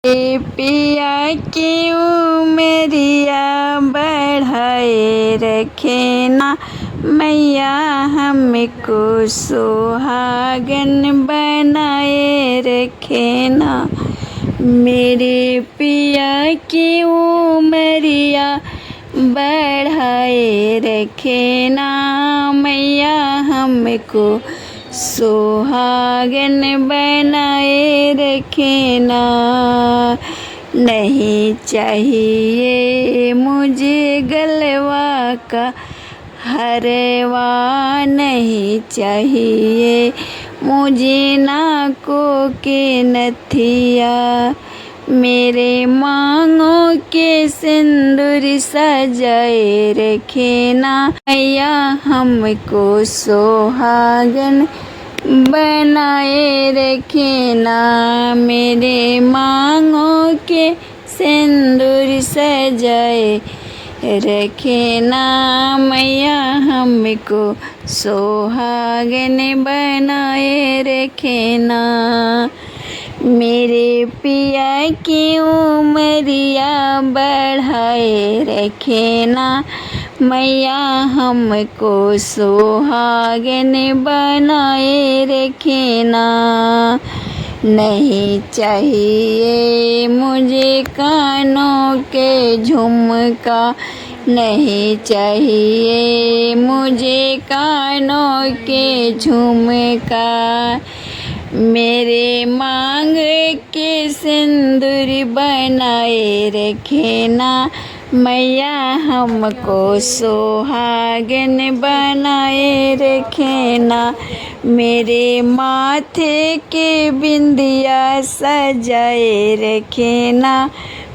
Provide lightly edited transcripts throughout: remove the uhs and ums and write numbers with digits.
ए पिया की उमरिया बढ़ाए रखे ना मैया, हमको सुहागन बनाए रखे ना। मेरे पिया की उमरिया बढ़ाए रखे ना मैया, हमको सुहागन बनाए रखे ना। नहीं चाहिए मुझे गलवा का हरवा, नहीं चाहिए मुझे नाकों के नथिया, मेरे मांगों के सिंदूर सजाए रखे ना मैया, हमको सुहागन बनाए रखे ना। मेरे मांगों के सिंदूर सजाए रखे ना मैया, हमको सुहागन बनाए रखे ना। मेरे पिया की उमरिया बढ़ाए रखे ना मैया, हमको सुहागन बनाए रखे ना। नहीं चाहिए मुझे कानों के झुमका, नहीं चाहिए मुझे कानों के झुमका, मेरे मांग के सिंदूर बनाए रखे ना मैया, हमको सुहागन बनाए रखे ना। मेरे माथे के बिंदिया सजाए रखे ना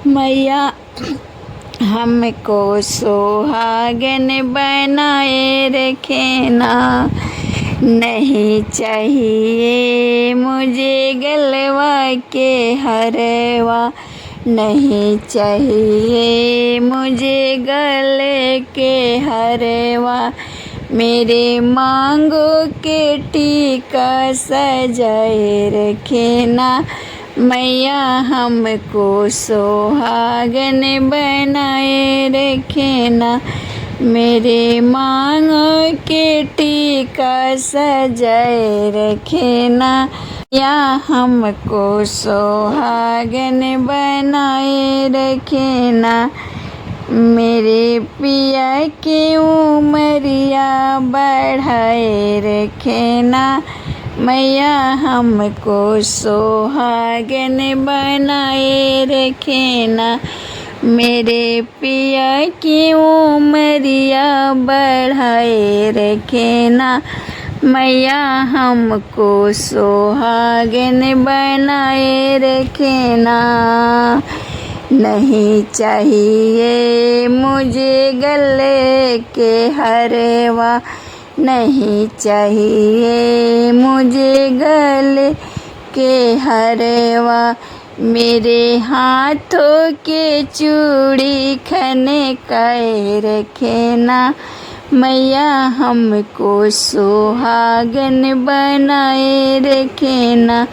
मैया, हमको सुहागन बनाए रखे ना। नहीं चाहिए मुझे गलवा के हरवा, नहीं चाहिए मुझे गले के हरवा, मेरे मांगों के टीका सजाए रखे ना मैया, हमको सुहागन बनाए रखे ना। मेरे मांगों के टीका सजाए रखे ना या, हमको सुहागन बनाए रखे ना। मेरे पिया की उमरिया बढ़ाए रखे ना मैया, हमको सुहागन बनाए रखे ना। मेरे पिया की उमरिया बढ़ाए रखे ना मैया, हमको सुहागन बनाए रखे ना। नहीं चाहिए मुझे गले के हरवा, नहीं चाहिए मुझे गले के हरवा, मेरे हाथों के चूड़ी खनकाए रखे ना मैया, हमको सुहागन बनाए रखे ना।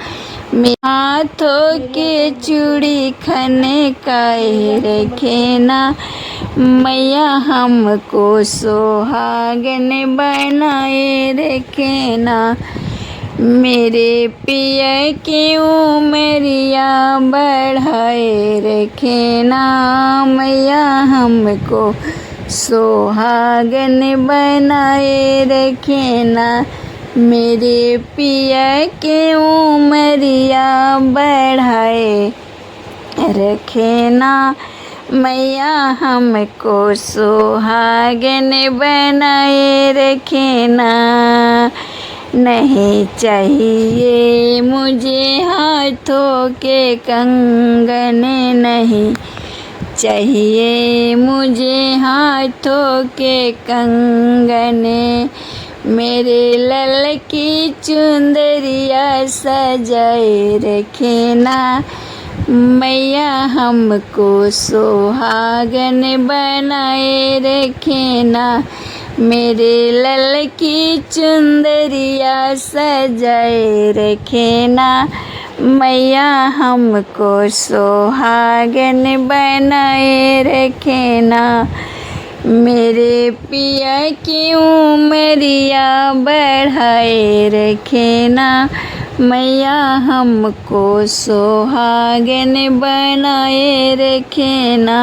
मेरे हाथों के चूड़ी खनकाए रखे ना मैया, हमको सुहागन बनाए रखे ना। मेरे पिया की उमरिया बढ़ाए रखे ना मैया, हमको सुहागन बनाए रखे ना। मेरे पिया की उमरिया बढ़ाए रखे ना मैया, हमको सुहागन बनाए रखे ना। नहीं चाहिए मुझे हाथों के कंगन, नहीं चाहिए मुझे हाथों के कंगन, मेरे लल की चुंदरिया सजाए रखे ना मैया, हमको सुहागन बनाए रखे ना। मेरे लल की चुंदरिया सजाए रखे ना मैया हमको सुहागन बनाए रखे ना, मेरे पिया की उमरिया बढ़ाए रखे ना, मैया हमको सुहागन बनाए रखे ना,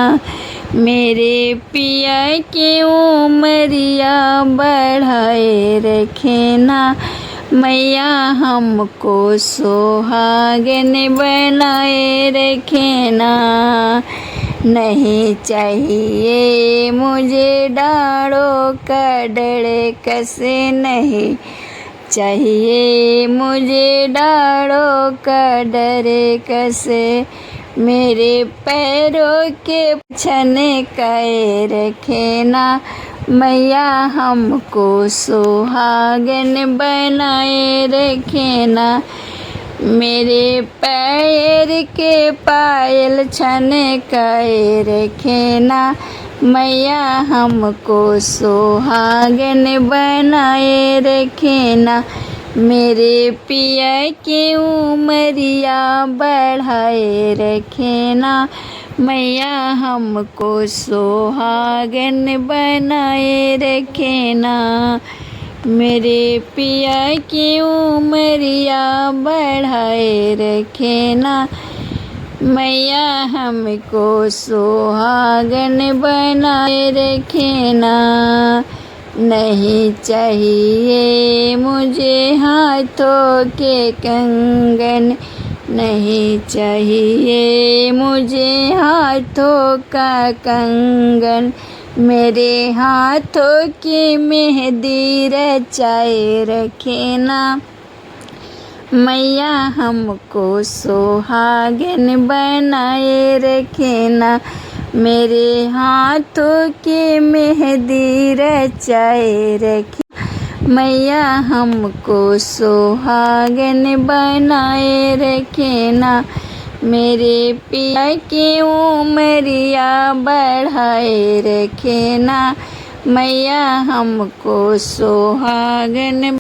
मेरे पिया की उमरिया बढ़ाए रखे ना, मैया हमको सुहागन बनाए रखे ना। नहीं चाहिए मुझे डाँड़ों का डर कसे, नहीं चाहिए मुझे डाँड़ों का डर कसे, मेरे पैरों के छने काए रखे ना, मैया हमको सुहागन बनाए रखे ना, मेरे पैर के पायल छने काए रखे ना, मैया हमको सुहागन बनाए रखे ना, मेरे पिया की उमरिया बढ़ाए रखे ना, मैया हमको सुहागन बनाए रखे ना, मेरे पिया की उमरिया बढ़ाए रखे ना, मैया हमको सुहागन बनाए रखे ना। नहीं चाहिए मुझे हाथों के कंगन, नहीं चाहिए मुझे हाथों का कंगन, मेरे हाथों की मेहंदी रचाए रखे ना, मैया हमको सुहागन बनाए रखे ना, मेरे हाथों की मेहंदी रचाए रखे, मैया हमको सुहागन बनाए रखे ना, मेरे पिया की उमरिया बढ़ाए रखे ना, मैया हमको सुहागन